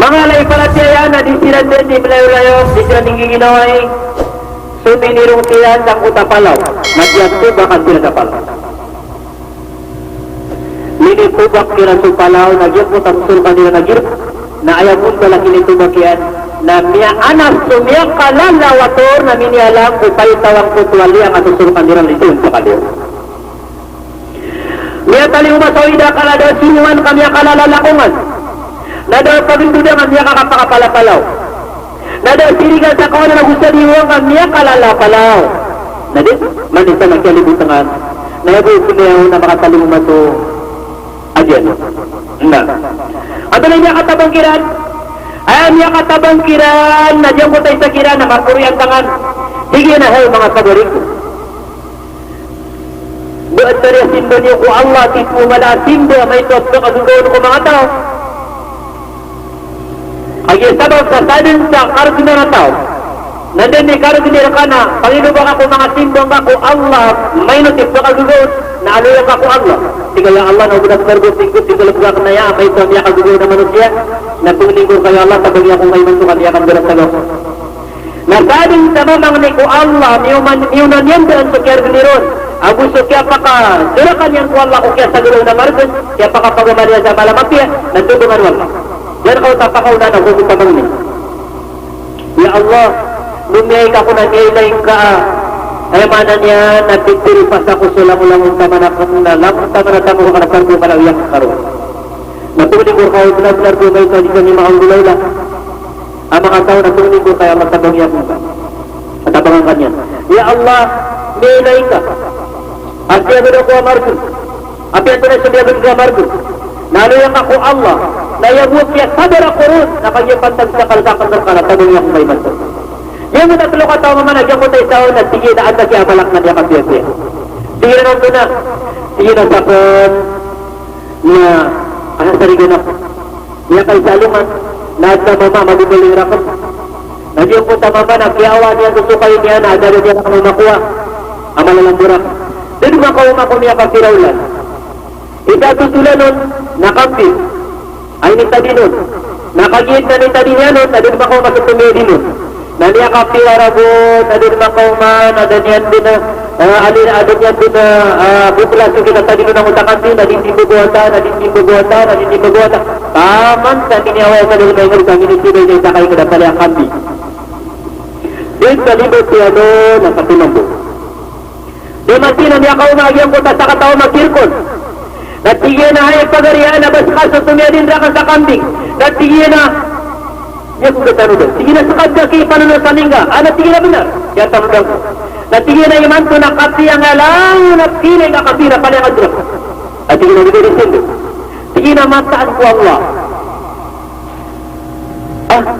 Mga laipalatiayan na di sila din, di malayo-layo, di sila ningginginaway. Suminirong tiyan ng utapalaw. Nagyagto bakit sila sa palaw. Linitubak sila sa palaw, nagyagto tamsul kanila nagyagto. Na ayaw mo pala kinitubak yan. Na miya anas sumiyak kalalawator na minialam upay tawang kutuali ang atusul kanila litun sa kaliw. Miya tali umasoida kalada sinuan kami kalalalakungan. Nada pagduda kami kakapakapalapalaw. Nada sirigan sa kawan na gusto diwa kami kalalapalaw. Nadi manisa nagkalibutangan. Nayabu kuniyaw na makataling umato. Adyan. Na. Ato na niya katabangkiran. Ay niya katabangkiran. Nadyan ko tayo sa kiran na makuriang tangan. Sige na hay mga kabarik ko. Doon tari sindo niyo ko Allah tipu mala sindo may top na kasugaw ko mga tao. Ay sabab sa sadin sa kargina na tao. Nandiyan ni kargina ka na. Panginoon ako mga sindo ako Allah may notip na kasugaw na aluyan ako Allah. Tingala Allah na ubudak bergo tingkut tinggal buka na ya may to niya kasugaw na manusia. Na tunglingkod kayo Allah tabagi akong may mantukan niya kan beras tagaw. Nasading sa mamang ni ko Allah niyunan yan doon sa kargina Abu Sufyan apakah gerakan yang Allah ko kaya sa gulaw na margan kaya pagkapagamaliya sa malamapya nagtubungan wala yan kau tapakaw na nagkukutabang ni Ya Allah lumiyay ka ko na niyay ka ay mana niya natitiri pa sa kusulang-ulang tamanakang na lamang tamanakang ko kanapar ko malawiyak karoon natuling ko kau benar-benar ko kayo sa kami mga gulaw lang ang mga tao natuling ko kaya matabangyak mo at abangan kanya Ya Allah niyay ka Asya bedo ko amarku. Apa yang tulis sedia bedo amarku. Lalu yang aku Allah. Na yabut ya sabar akurun. Nakanya pantag sa kalsakan terkala. Tanong yang may manto. Yang kita perlu kata mana yang kita tahu na sige na anda siya balak na dia kapiya. Sige na nandun na. Sige na sapon. Niya. Asa sarigan ako. Niya kay salungan. Nasa mama maguguling rakam. Nagyong punta mama na kiawa niya susukay niya na adalo niya na kami makuha. Amalalang burak. Jadi maka umat niya pagtiraulan. Ita tutulan nun, nakapit. Ay ni tadi nun. Nakagit na ni tadi niya nun, tadi maka umat tumedi nun. Na niya kapirarabot, tadi maka umat, ada niyan din na, ada niyan din na, buklas yung kita tadi nun ang utakan din, nadinding bubuhata. Taman sa kiniaway sa nila ngayon, kami nisibay niya isakay ko na pala ang kambi. Din sa libot siya nun, nakatulambot. Di masina niya kaumagyang ko sa katao magkirkon. Natigyan na ay pagarihan na baskas sa tumiyadin rakan sa kambing. Natigyan na, niya kong katano doon. Tigyan na sa kadgaki panunan sa lingga. Natigyan na benar. Kaya tanong ko. Natigyan na iman to na kapi ang alang napilay na kapi na palang adrak. Natigyan na dito sindo. Tigyan na mataan ko Allah.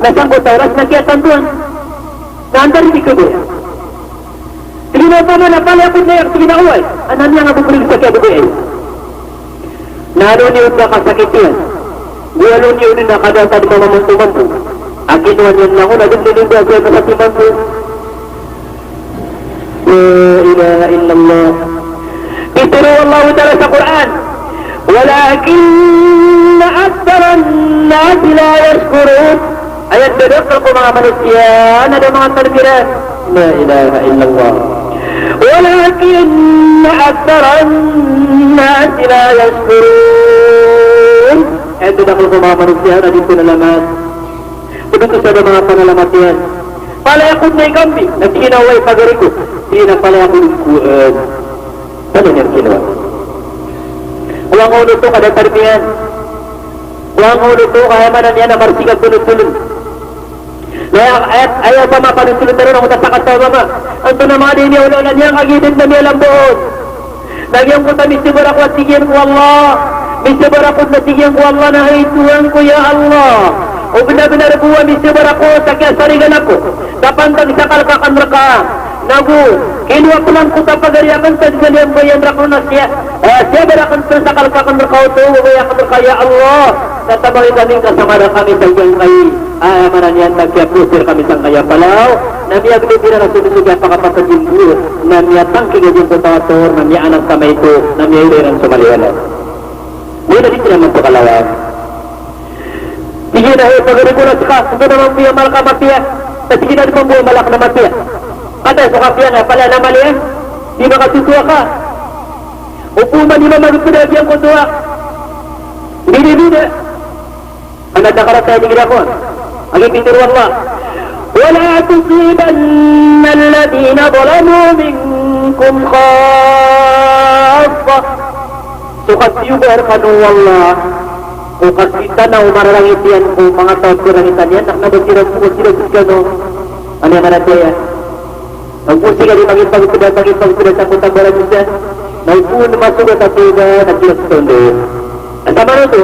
Nasang ko taras na kaya tantuan. Naandar hindi ko doon. Tingnan pa man, napali ako na yung tinaway. Anan niya nga bukulig sa kaya bukulig. Naroon niyo na kasakit yan. Buwalo niyo na nakadata di mamamuntuman po. Ang ginawa niyan lang ko, naging ba siya kasatiman po. La ilaha illallah. Ituro Allah ta'ala sa Quran. Walakinna aktaran nasi la yashkurun. Ayat bedokal ko mga manusia. Ada mga talbiran. La ilaha illallah. ولكن أكثر الناس لا يشكرون. Ito na kung mga manusia na dito nalaman. Begitu saja mga panalamat yan. Palayakot na ikambing. Nagkinaway pagarikot. Hindi na palayakot lingkuan. Ano niyan kinawa? Huwag ulo ito kada tarbiyan. Huwag ulo ito kaya manan yan na marsikag tulad-tulad. Ayaw pa mapanusulot na rin ako sa katawa mama. Ang tunamang din niya ulo na niya kagitid na niya lambuod. Nagyang ko ta misibar ako at tigyan ko Allah. Misibar ako at tigyan ko Allah na haituan ko ya Allah. O benar-benar buwa misibar ako sa kaya sarigan ako. Kapantang sa kalkakan raka. Nagu, kinuha ko lang ko tapagariakan sa ganyan bayan rako na siya. Siya berakan sa kalkakan raka ito. Wabayakan raka ya Allah. Natabangin kaming kasama na kami sa iyang kayo. Maranian nagkiapusir kami sang kaya palaw. Namiya binibira na sinusugan pakapatagin buo. Namiya tangking yung putator. Namiya anak kamay ito. Namiya iliran sa maliwalan. Mula dito naman po kalawag. Sige na pagregulas ka, ito naman piya malaka matiya. Sige na naman buhay malak na matiya. Kada sa kapiya nga pala na mali di makatutuwa ka. Upuman di ba magpinag yung kutuwa? Bini-bini. Ang nagdakarat tayo di ginagawa. Ang ipinturuan Allah. ولا تصيبن الذين ظلموا منكم خاصة. Sukat yubar kanu wallah. Kung kasita na umaralangit yan, kung mga taon kurangitan yan, naknabasirang kano. Ano yung natin yan? Nagpusi ka di magipagpida sa kutang barang siya. Nagpuno masugat at tuba, nagkilas tondo. Ang tama na ito.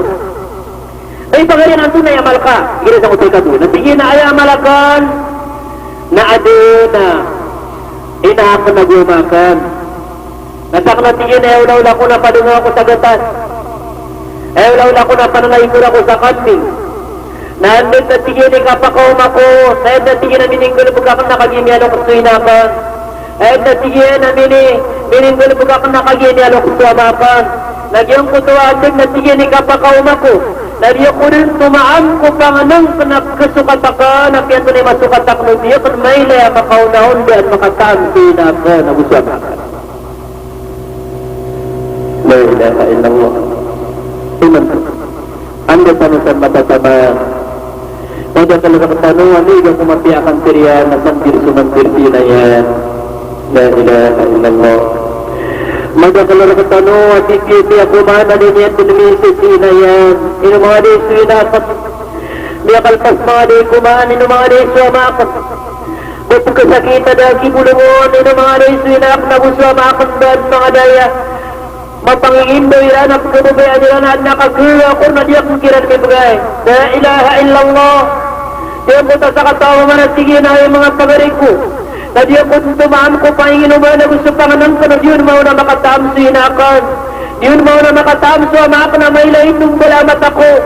Ay pagarin ang tunay amal ka. Gila sa kutay ka doon. Natigin na ay amalakan na adena. Ina ako nagumakan. Nasak natigin na ulaw ko na padunga ako sa gatas. Ulaw ko na panangayipur ako sa kambing. Nandun natigin ni kapakaum ako. Nahit natigin na mininggol bugakang nakagimyan ako suinakan. Nahit natigin na mininggol bugakang nakagimyan ako suamakan. Nagyang kutuwasin natigin ni kapakaum ako. Nariyo ko rin tumaan ko panganang kasukatak na kaya ito na masukatak ng diyo kung may laya makaunahon diyan makatampi na ako nagusama ka. La ilaha illallah. Iman anda tanusan matatama. Pada talaga katanungan niya kung mapiakan tiriyan na mandir sila yan. La ilaha illallah. Magkakalar ka tanong at ikiti ako mana din yan tinimisis sila yan. Ino mga di suinakat. Niya kalpas mga di kumaan. Ino mga di suamakat. Ba't kasakita dagi bulungon. Ino mga di suinak na busamakat ba mga daya. Mapangingindo ilan at kabubayan nila na nakagula ko na diyak kong kiran kay bagay. La ilaha illallah. Diyan po sa katawa man at sige na yung mga pagaring ko. Na diyan po tumaan ko panginginuman na gusto panganan ko na diyon mao na makatam sinakan. Diyon mao na makatam suamakan na may lain nung balamat ako.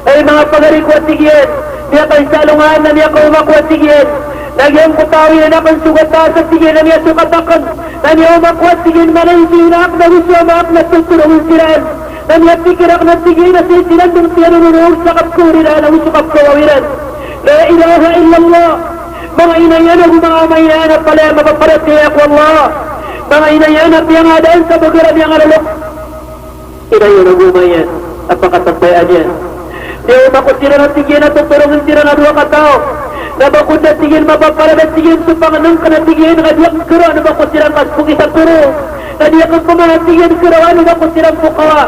Ay mga pagaring ko at sigyan. Diya kay salungan na niya ko umako at sigyan. Nagyang kutawi na nakang sugata sa sigyan na niya sugatakan. Na niya umako at sigyan manay sinak na gusto amak na tuturong siran. Na niya pikirak na sigyan na sisiran ng tiyanunurog sa kapkurira na gusto kapkawawiran. La ilaha illallah. Mga inayan ang mga mayan at pala mapaparati ako Allah. Mga inayan at yung adaan sa bagiran yung alulok. Inayan ang umayan at pakatampayan yan. Di umakot sila na tigyan at tuturungan sila na dua katao. Nabakot na tigyan mapaparan at tigyan sa panganang ka na tigyan kadiyak kura. Nabakot silang kaspong isa turo. Kadiyak ang pamanatigyan kura. Nabakot silang pukawa.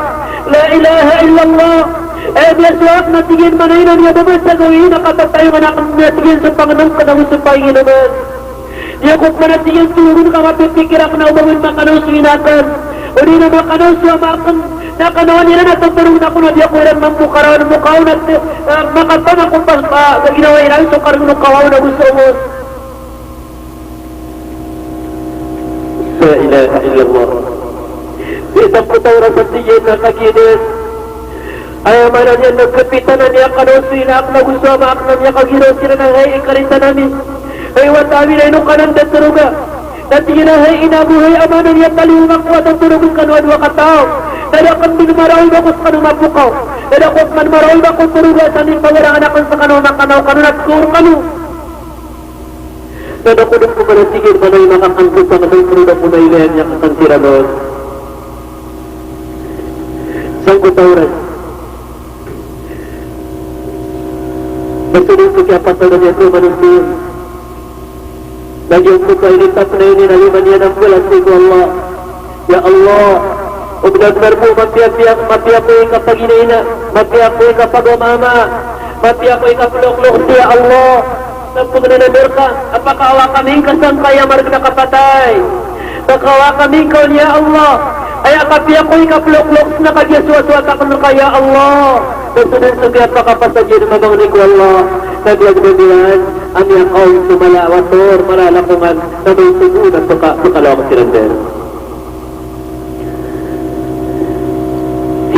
La ilaha illallah. Eh biaswak na tigyan manay na niya naman sa gawin. Nakatatayo nga na tigyan sa panganang ka na gusto pahingin naman. Di ako manatigyan turun ka mapipikirak na umawin makanaw suinakan. O di na makanaw suamakan. Nakanawan nila na tatarong na ko na di ako ilang mamukaraw na mukaw na makatan akong sa ginawa ilang so karong nukawaw na gusto mo. La ilaha illallah. Isang kutawra sa tigyan na kaginis. Ayaw man niya nagkapitan na niya kanusinak na gusto amak na niya kagiraw sila na hay ikarita namin. Ay watawi na inong kanan daturuga. Dati na hay inabuhay ama na niya taliwang ko at ang turugun kanuadwa katao. Dadakan din marawin ako sa kanong mapukaw. Dadakot man marawin ako turuga sa ning pawarang anak sa kanong makanaw kanunat kuro kanu. Dadakot ko pala sigil manay makakangkot sa kasang turuga po na ilayan niya kasansira doon. Sang kutawran. Masunod ko kaya patalan niya ko manunsin. Nagyong ko kayo nitap na yun inaliman niya ng bulan sa iko Allah. Ya Allah, o binagnar mo matiapoy kapag inaina, matiapoy kapag umama, matiapoy kapag lukluk siya Allah. Nagpag nanamir ka, apakawa kaming kasang kaya marag na kapatay. Nakawa kaming kaw niya Allah. Ay akapiakoy kaplukluk na kagyaswaswa kakano kaya Allah. Nasunod sa kaya pakapasagin magangnig ko Allah. Naglagdagilan ang iyang kaw sumalawator, malalakungan na may tugun at pakalawang silander.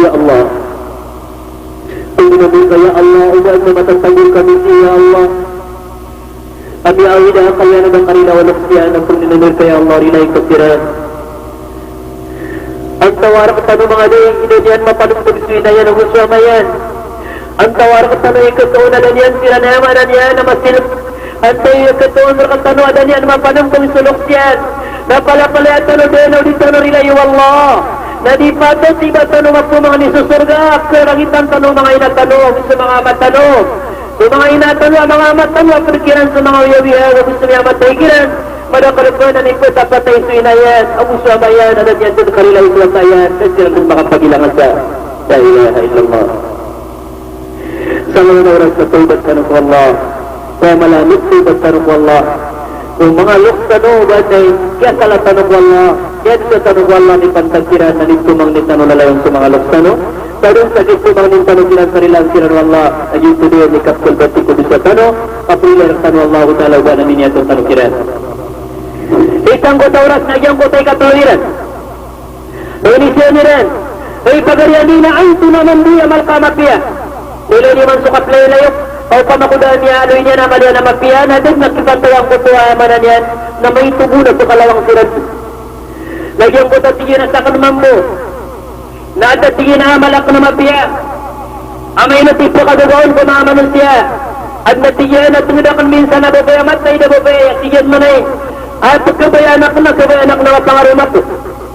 Ya Allah, ang namin kaya Allah, umaan na matatagol kami siya Allah. Kami awin na kaya nagang kanina walok siya ng pagninamir kaya Allah rinay kasiran. Ang tawarak ka ng mga ding inadyan mapanungtog suina yan ang uswama yan. Ang tawar katano ikatuon na yan, sila naman na yan, na masilip. Ang tayo ikatuon na katano na yan, mapanang kong sulok yan. Napalapala at ano din, o dito na rin Allah. Na di pato, tiba tanong ako mga nisusurga, karangitan tanong mga inatanong, sa mga matanong. Sa mga inatanong, mga matanong, perkiran sa mga uyawihan, gusto niya mataykiran. Madakalupan na ikot, dapat tayo sa inayan, ang usa bayan, at yan sa kanila islang tayan, at sila kung makapagilangan sa La ilaha illallah. Sa mga oras na tubat ka ng Allah, kaya malamit tubat ka ng Allah. Kung mga luksano, batay, kaya sala tanong Allah, kaya sa tanong Allah ni pantagkiran na nitumang nitano lalayon sa mga luksano, pero sa nitumang nitano silang sarilang siran Allah, ayun to doon ni Kapsul Bati ko sa tanong, kapilar tanong Allah, utala ba namin niya itong tanong kiran. Isang kota oras na iyang kota ikatawiran. Donisyon niran, ay pagarianin na ay tunaman niya malkamapya. Nilay niya man sukat laylayok, o pamakudaan niya, aloy niya naman yan na magpiyan, natin nakipantawang kutuwa amanan yan, na may tubunan sa kalawang sirat. Nagyang ko tatigin na sa kanumambo, na tatigin na amalak na magpiya. Amay na tipo kagagaon kung maamanon siya, at natigyan at tumidakan minsan na babay, matay na babay, tigyan mo na eh. At pagkabayanak na mapangarumat.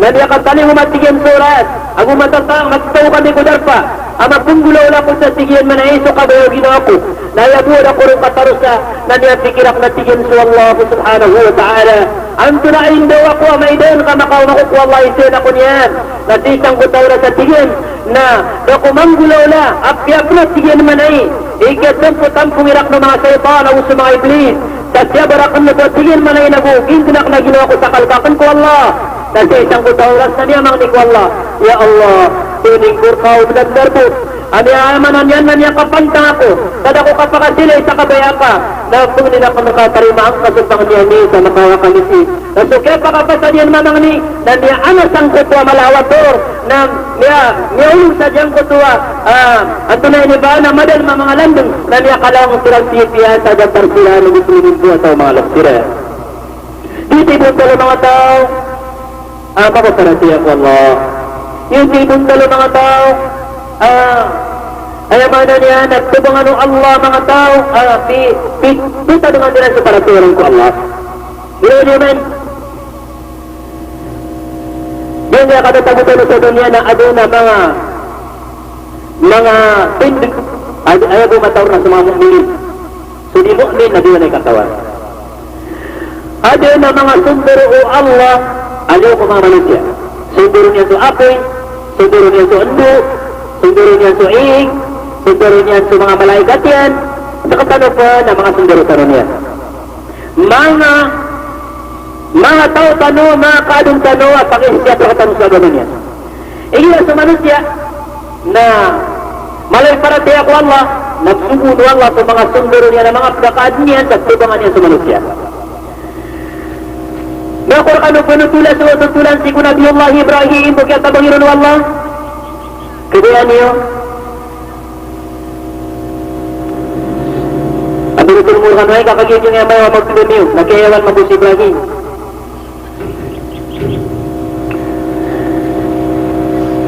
Naniyakan taling umatigyan surat, ang umatatang, magtaw kami ko darpa. Ama punggulaw lang ko sa tigyan manaiso kabayo ginawa ko. Nayabuan ako rin katarusa na niyapikirak na tigyan sa Allah subhanahu wa ta'ala. Ang tunain daw ako, amaidan ka makawang ko Allah isin ako niyan. Natisang ko tawra sa tigyan na nakumanggulaw la, apyap na tigyan manay. Ikatang po tampong irak ng mga saytan o sa mga iblis. Kasi barakan na po tigyan manay na bugin, tinak na ginawa ko sa kalbakan ko Allah. Kasi isang ko tawra sa niya mga ko Allah. Ya Allah, tuning kurkaw nagdarbot. Ani amanan yan na niya kapantang ako. Kada ko kapakasilay sa kabayaka. Na kung nila ka makatarima ang kasumpang niya ni sa makawakalisi. So kaya pakapasan yan mamang ni. Na niya anasang kutwa malawator. Na niya ulong sa diyang kutwa. At tunay ni ba na madal mga landong. Na niya kalawang sirang sipiyan sa jatar sila. Naguslimin po at mga laksira. Dito ibang talo mga tao. Makaparati ako Allah. Yung ibang talo mga tao. Ay mana niya nagtubangan ng Allah mga tao pita dengan nila sa paraturan ko Allah yun naman yun nga katatagutan sa dunia na ado na mga tindig ayaw bumatawar na sa mga mu'min so di mu'min na doon ay katawan ado na mga sundero o Allah aliw ko mga manusia sundero niya sa apoy sundero niya sa ando sundero niya sa iing, sundero niya sa mga malaikat yan, sa katano pa na mga sundero-tano niya. Mga tao-tano, mga kadong-tano, at pakisya sa katano sa gano'n niya. Iyan sa manusia na malay para tiya ko Allah, nagsuguno Allah sa mga sundero niya na mga pagkakaad niya sa tubangan niya sa manusia. Nakor kano panutula sa watutulan si Nabiullah Ibrahim, bukya tabangiron Allah, kemudian niyo abis itu mulakan ay kakagyan nyo nga may magtuloy niyo nagkayawan mabus Ibrahim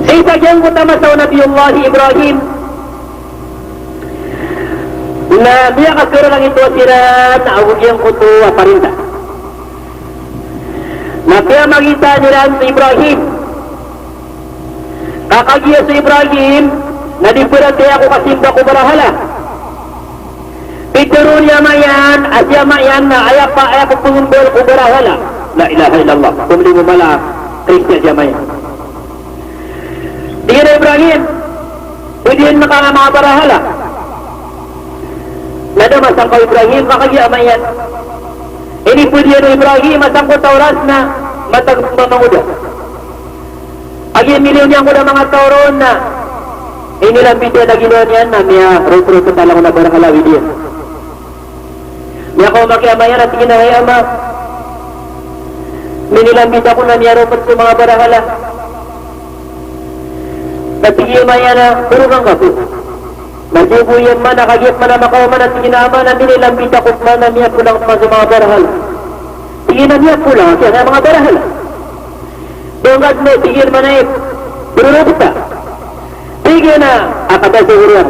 sa isagyang ko tama sa Nabiullah Ibrahim na niya kasura lang ito asiran na awagyang ko ito aparinta na kaya magita nila sa Ibrahim kakagya sa Ibrahim na di pwede kaya ako kasimba ko barahala pituro niya mayan asya mayan na aya ko pengumbol ko barahala la ilaha illallah kumuli mo mala Kristya siya mayan di na Ibrahim pwede yun mga barahala nada masang ko Ibrahim kakagya mayan ini pwede yun Ibrahim masang ko Taurat na matag mamanguda Agi milyon niya ko na mga tauron na inilambi niya na ginoon yan na niya rupro talang na barang alawi diya. Niya ko makiamayan at ginahayama. Minilambi ako na niya rupro sa mga barang ala. Natigimaya na purungang kapo. Nagibuyan man, nakagip man na makawaman at ginama na minilambi ako man na niya pulang sa mga barang ala. Tingin na niya pulang siya sa mga barang ala. Dongad mo, tigil man ay berurubta. Tigil na, akata siguro yan.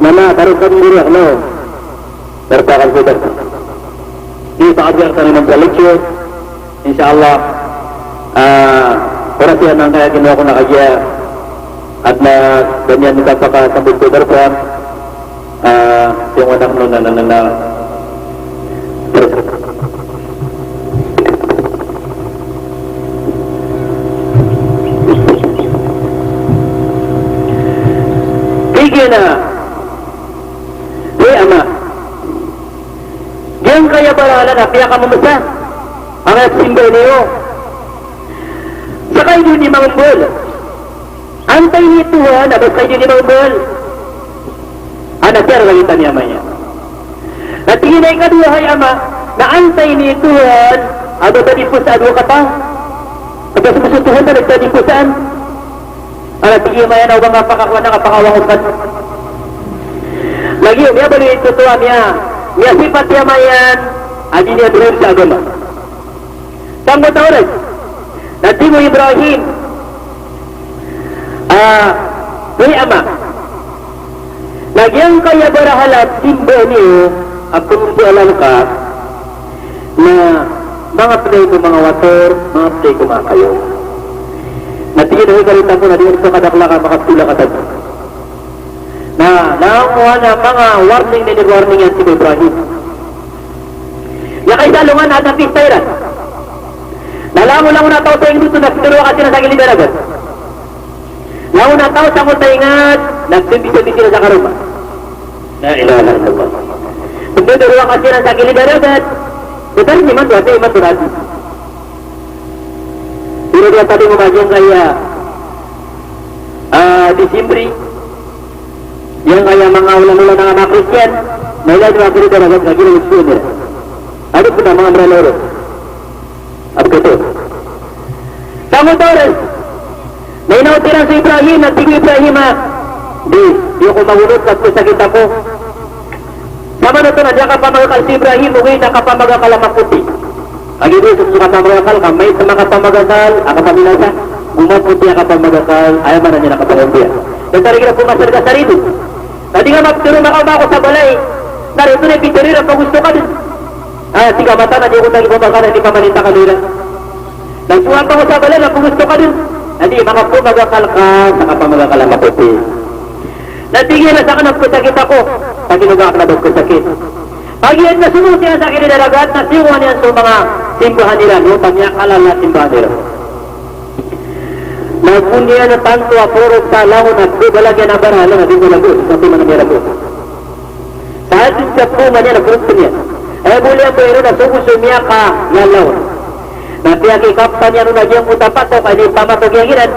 Mana taruh diri no. Bertakal kita. Di saat yang kami memperlecture, insyaallah orang yang nang kaya ginawa ko na kaya at na ganyan nagpapakasambit ko darpan yung anak no na na ama diyan kaya barala na kaya ka mamasa ang simbol niyo sakay din ni mangumbol antay ni Tuhan abas kayo din ni mangumbol anak siya ragalitan ni amanya at tingin ay kadua hay ama na antay ni Tuhan abas tadi po sa adwa kata abas po sa Tuhan na nagtadi po saan anak tingin maya na ubang kapakakuan na kapakawang upat lagi dia beli itu tua dia sifat dia mayan aji dia turun sa agama tanggo taurat Nabi Ibrahim ni ama lagi yang kaya berahalat timba ni aku membualan ka na mga pray ko mga water mga pray ko mga kayo natigin na higalitan ko na diyan sa kadaklaka makapula ka tayo na nakuha na mga warning na warning yan si Ibrahim. Ya kay salungan na ang pistayran. Nalamu lang na tao sa ingduto na sinulwa kasi na sa gilidaragat. Lamu na tao sa mutayingat, nagsimbisa-bisi na sa karuma. Na ilala na ba? Sinulwa kasi na sa gilidaragat, betul ni man doa iman turati. Pero dia tadi membagian saya di Simbri yang kaya mga ulan-ulan ng mga Kristiyan, may lahat mga Kristiyan na gagawin ng gusto nila. Ano po na mga braloro? At ito. Tangod oras, may nautiran sa Ibrahim, at tingin Ibrahim di ako mahulot at kusakit ako. Sama na ito na, diya ka pa magakal si Ibrahim, uwi na ka pa magakal ang maputi. Ang hindi suka pa magakal, kamay sa mga pamagakal, ang kapaminasa, umaputi ang kapamagakal, ayaw man na niya nakapamagbiya. Nagtari ka na pumasal ka sa rito. Tadi nga magturo ako sa balay. Narito na ipitirir ang pagusto ka din. Tiga mata na di ko nang ibabaka na di pamanita ka nila. Nagsuhan pa ko sa balay na pagusto ka din. Hindi, mga po magakal ka sa kapamagakal ang maputi. Natigil na sa kanang kusakit ako. Taginugak na doon kusakit. Pag yan na sunod siya sa akin nilalagat na siwan yan sa mga simbahan nila. No, panyakalan na simbahan nila. Nagpundihan na tanto apurot sa lahon at balagyan na barahala na di mo lagot sa tima na niya lagot. Sa atin sa puma niya lagot niya. Ay muli ang buhiro na sumusumiya ka lalaon. Napiyaki kapta niya nung nagyang utapato kaya di pamatogiyanginan.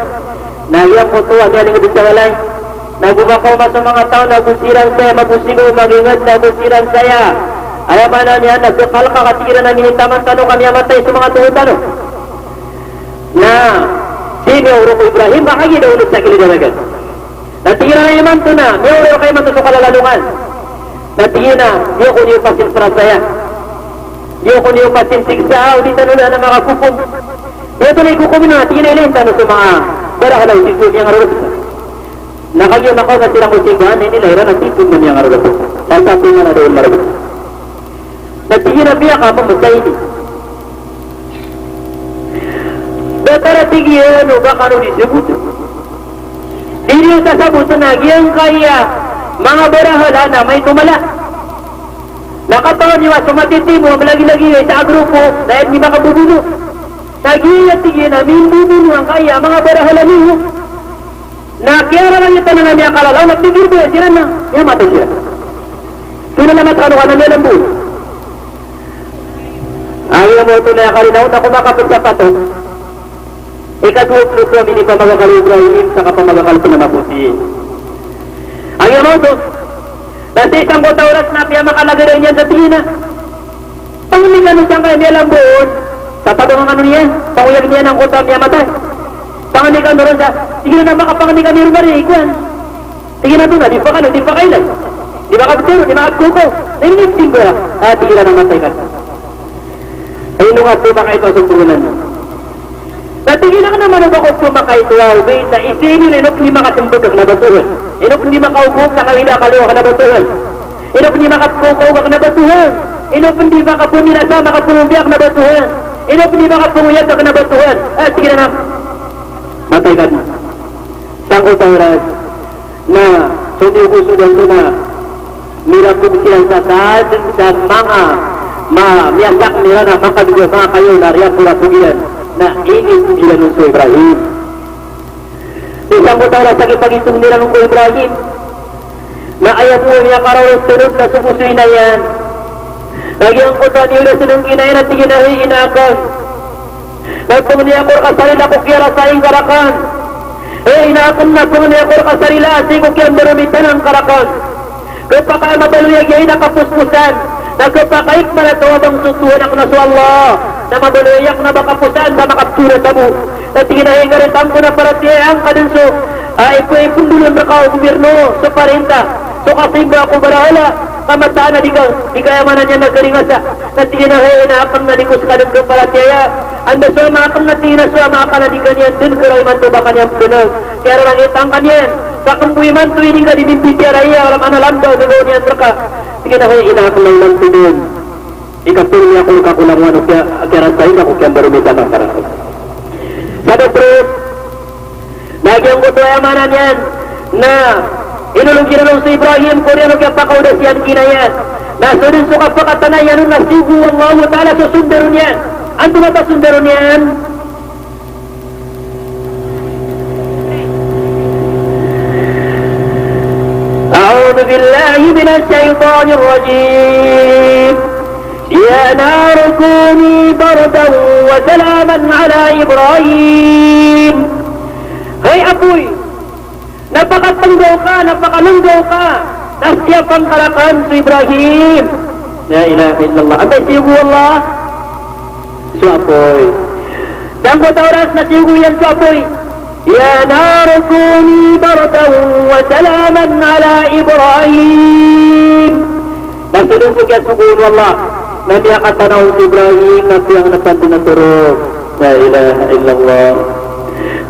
Nagyang mutuwa niya lingod sa walay. Nagubakaw mas sa mga tao nagusirang saya magusigo magingad nagusirang saya. Ayaw ba na niya nagkakal ka katigiran na minitaman tanong kami amatay sa mga tuhod tanong. Na sino urong Ibrahim makagi daw ulit sa kilidaragan. Natingin na naman ito na, may uro kayo man ito sa kalalalungan. Natingin na, diyo ko niyo pasin prasaya. Diyo ko niyo pasin sigsaaw, di tanong na mga kukum. Ito na ikukumin na, tingin na ilin tanong sa mga barahalaw, sisod niyang arulot. Nakagyan ako na silang usigahan, hindi nila ng sisod niyang arulot. Sasabi nga na doon marabot. Natingin na biya ka, mamasay ini. Betara tigyan o baka nung disebut. Dili yung sasabot na nagyang kaya mga barahala na may tumala. Nakatawan niwa sumatitimo ang lagi-lagi sa grupo dahil di makabubuno. Nagyang tigyan na minbubuno ang kaya mga barahala niyo. Nakiara lang ito na niya kalalaw, nagtigil ba sila na? Yan matay sila. Sino naman sa kanuha na niya lang buo? Ayaw mo ito na kalinaw na kumakapit sa pato. Ikatulog kami ni pamagakal Ibrahim sa kapamagakal ko na maputi. Ang yaman ito, nasa isang kota oras na piya makalagay niya sa tina. Panguligan siyang kaya niya lang buon, sa tabang ano niya, panguyag niya ng kota niya matay. Panguligan doon siya, sige na makapanguligan niya rin ikuan. Sige na doon, di pa kano, di pa kailan. Di ba kapitero, di ba kapkuko. Nainipsin ko na, sige na namatay ka. Ayun nga po baka ito ang sumpulan mo. Natingin ka naman ako kung makaituaw, na isinin inok ni makasimbog ka na batuhan. Inok ni makaubog na kalina kaliwa ka na batuhan. Inok ni makatukaw ka na batuhan. Inok ni makapunilasa makapunubyak na batuhan. Inok ni makapunguyat ka na batuhan. Sige na. Matay ka na. Sangko tauras na sundi-gusto dito na mirapog silang sasad sa mga miyasak nila na makadugo mga kayo na riyak pula-pugilan na init ilan ng Ibrahim. Isang kutala sa kipag-itong nila ng Ibrahim na ayat mo niya karawang sunod na sumusuy na yan. Lagi ang kutala niyo na sunong inayin at tiginahi inakan. Nagpong niya ko kasarila ko kira sa ing karakan. Inakan na pong niya ko kasarila at ko kira marumitan ang karakan. Kapag mabaluyag yan nakapuspusan. Nagkapakaik na ito abang susuhan ako na sa Allah na mabaluyag na makapusan na makaptura sa mo. At ginahingaritan ko na para tiyang kadunso ay pundulan na ka o gobyerno sa parinta. So kasi ba ako barahala kamataan na di kaya manan niya nagkaringasa na ginahingaritan na likos ka ng para tiya. Anda so mga kang natina so mga kaladikan yan dun kuray man to ba kanyang pinag. Kaya lang itang kanyan sa kambuiman to hindi ka dinimpitya raya alam analam daw gagawin niya ka. Sige na kayo inakal lang lang pinun. Ikapul niya kung kakulangan o kaya rasayin ako kaya barumita ng karasal. Sabi bro, nagyang ko to ayamanan yan na inulong ginulong si Ibrahim kung yan o kaya pakaudas yan kinayan. Nasunod suka pakatanay yan na sigu Allah ta'ala sa sundaron yan. Ano ba ito sundaron yan? أعوذ بالله من الشيطان الرجيم يا نار كوني بردا وسلاما على إبراهيم هاي أبوي napakatanggaw ka nasyapang kalakan sa Ibrahim la ilaha illallah abay sigu Allah so apoy dan ko tauras na sigu yan so apoy يا نار كوني بردا وسلاما على إبراهيم Nagsulong ko kaya sugun Allah na niya katanaw si Ibrahim na siyang napantin na turog la ilaha illallah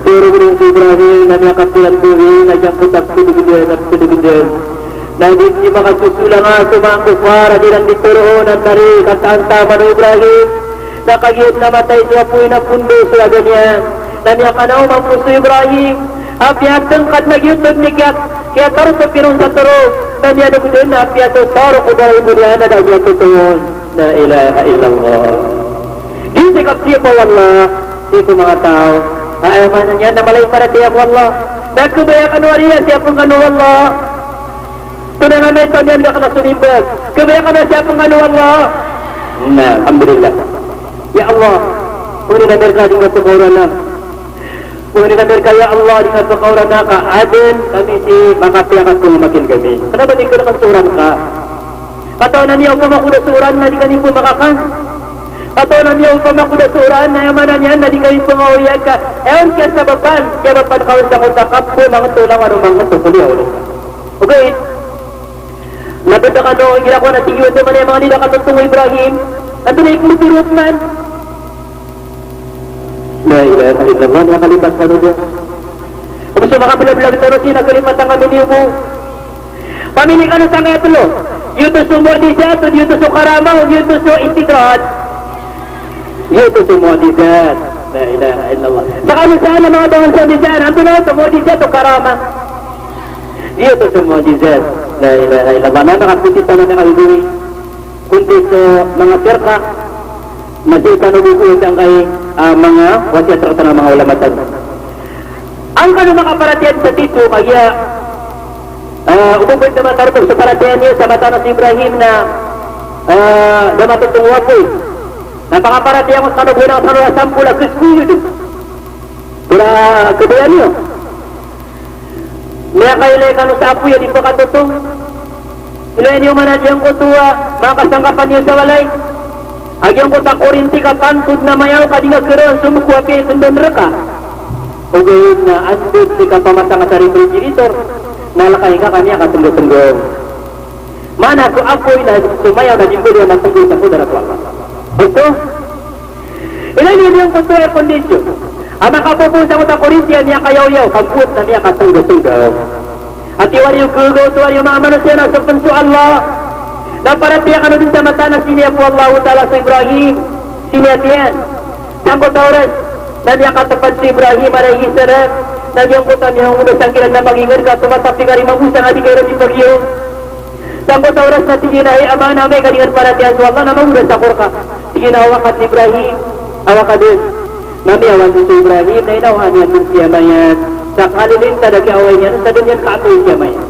turog rin si Ibrahim na niya katilan buhin na siyang putak sinigidin at sinigidin na hindi makasusulang nga sumang kufara dilang dituroon ang tari kataan tama ng Ibrahim na kagiyot na matay siya po'y na pundo sa ganyan na niya kanaw mapuso Ibrahim apiat tengkat nagyutod ni kaya taro sa pirong sa taro na niya nagudin na apiat sa taro ko dahil mo niya na niya tutuon na ilaha illallah di sikap siya po Allah di ko mga tao ayaman niya na malay para siya po Allah nagkubaya kanuariya siya pong ano Allah tunangan na ito niya na kanasunimbag kubaya ka na siya pong ano Allah na alhamdulillah ya Allah kung ninamerkading na tumura lang kung ninamerka ya Allah dengan pengkauran ka adin kami si makapiakan kung makin kami kenapa di kena suran ka atau na niya upama kuda suran na di kanipun makakan atau na niya upama kuda suran na yaman niya na di kanipun mauyan ka ewan kaya sababan kawan sa kontakap po mga tulang ano mga tukuli ulit okay nabenda ka doon gila ko na tingin ito man yung mga nila katutong Ibrahim at na ikulturot man la ilaha illallah nakalipat ka doon kung gusto makabilag-bilag ito rin nakalipat ang kami niyo mo pamili ka na sa ngetlo yuto sa mu'adizat yuto sa karama yuto sa intigrat yuto sa mu'adizat la ilaha illallah saka saan ang mga bangan sa mu'adizat ang tunaw sa mu'adizat o karama yuto sa mu'adizat la ilaha illallah na nakapitit na ng alguri kundi sa mga perka masih kanubukuin ang kay mga wasiat serta mga ulamatan. Ang kanu makaparatian sa dito kaya umubod naman tarpog sa paratian niya sa mata si Ibrahim na damatutong wapoy. Napakaparatian ko sa kanubuhin ang sanura sampula kriskuyo dito. Pura kebayan niyo. Maya kailay kanu sa apoy yan ipa katutong. Ilayan niyo manadiyang ko tuwa mga kasangkapan niyo sa walay. Agyang ko tak orinti ka pantod na mayaw ka di nga kira sumukwa kaya sundan raka o gayon na andod di ka pamatang sa refrigerator nalakay ka kanya katunggo-tunggo mana ko apoy na sumayaw na jimbo na tunggo sa kudara ko ito ilan yun yung kunto air condition Ang makapupusa ko sa Korintian niya kayaw-yaw, kamput na niya katunggaw-tunggaw. At iwan yung kugo, tuwan yung mga manusia na sa punso Allah. Na para tiyak ano din sa mata na siniya po Allah Ta'ala sa Ibrahim. Siniya tiyan. Sangko Taurat, na niya katapat si Ibrahim alaihi salam. Na niyang kutan niya ang unang sangkilan na mag-ingat ka, tumatapi ka rin mabusang adi kayo rin bagyo. Sangko Taurat na sige na ay ama na may kalingan para tiyan. So Allah na mamunan sa kurka. Sige na awakat ni Ibrahim. Awakat din. Nabi awan si Ibrahim na inawahan niya ng siyamayan. Sa kalilin talaga away niya, sa ganyan kaatoy siyamayan.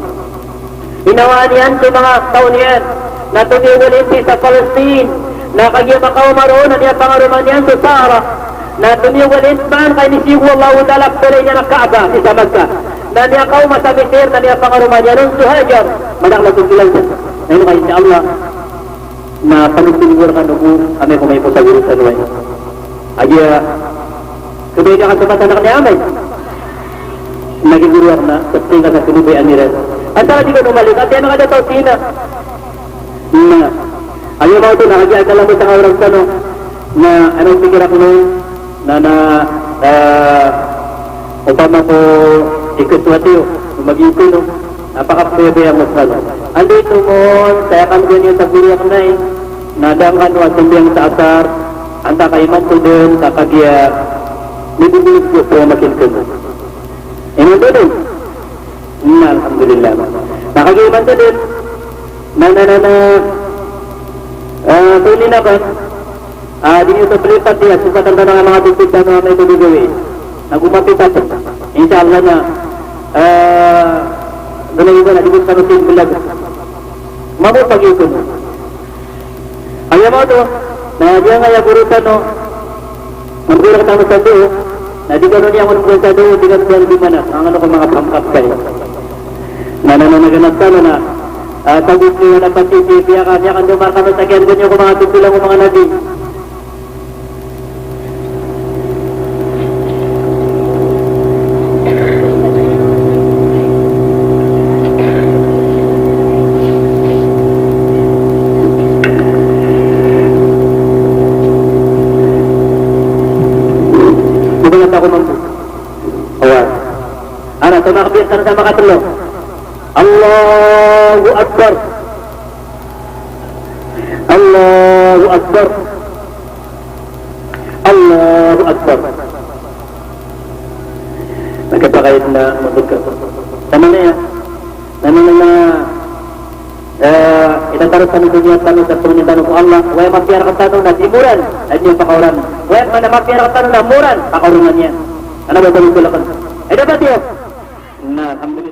Inawahan niyan sa mga taon niyan. Na tumiwalin sa Palestine. Na kagyamakaw maroon na niya pangaruman niyan sa Sahara. Na tumiwalin man kay nisigo Allah Ta'ala pala niya ng Kaaba sa Makkah. Na niya kaw masamisir na niya pangaruman niya nun suhajar. Madakla kong silang siya. Ngayon kayo si Allah. Na panagtiniwar ka nubo kami kumay po sa guru sa luway. Aja kebeda kan tempat anak ni amai. Naging guru na sa tingkat sa sinubay amiran. Asal di ka numalik at yan ang ada tao sina. Na ayaw mo ito nakagyan mo sa orang sano na anong pikir ako nun na upama ko ikutwati o mag-iiko no napaka-pwede ang masal. Andito mo saya kan ganyan sa guru ako na nadang ano at sambiyang sa asar anta kaiman ko din kakagya nibubulit ko po makin ko mo. Ino doon alhamdulillah kakagya iman ko din tuli na ba? Di nyo ito palipat niya. Susatan na ng mga tupid na mga may tulugawin. Nagumapitat. Inshallah na ganun ba na di ko sa nusin bulag. Mamupag-ito mo. Ayaw mo ito. Na diya nga yagurutan no. Magulak tayo sa doon. Na di gano'n niya manungkul sa doon. Di gano'n niya di manak. Ang ano ko mga pangkap kayo. Naganap ka na tagus niyo na pagtitipi akan niya kan dumar kami sa kyan ganyo kung mga tutulang o mga nabi. Bukanat ako nung awan. Anak, tumakabiyat sa makatulong. Allahu Akbar. Allahu Akbar. Allahu Akbar. Nagkapakayat na magkakot. Tama na yan. Tama na itatarot sa dunia tanong sa tunay tanong ko Allah. Waya mapiara ka tanong na simuran. At yung pakauran. Waya mana mapiara ka tanong na muran. Pakauran yan. Ano ba ito ko lakan? Ay dapat yun. Na, alhamdulillah.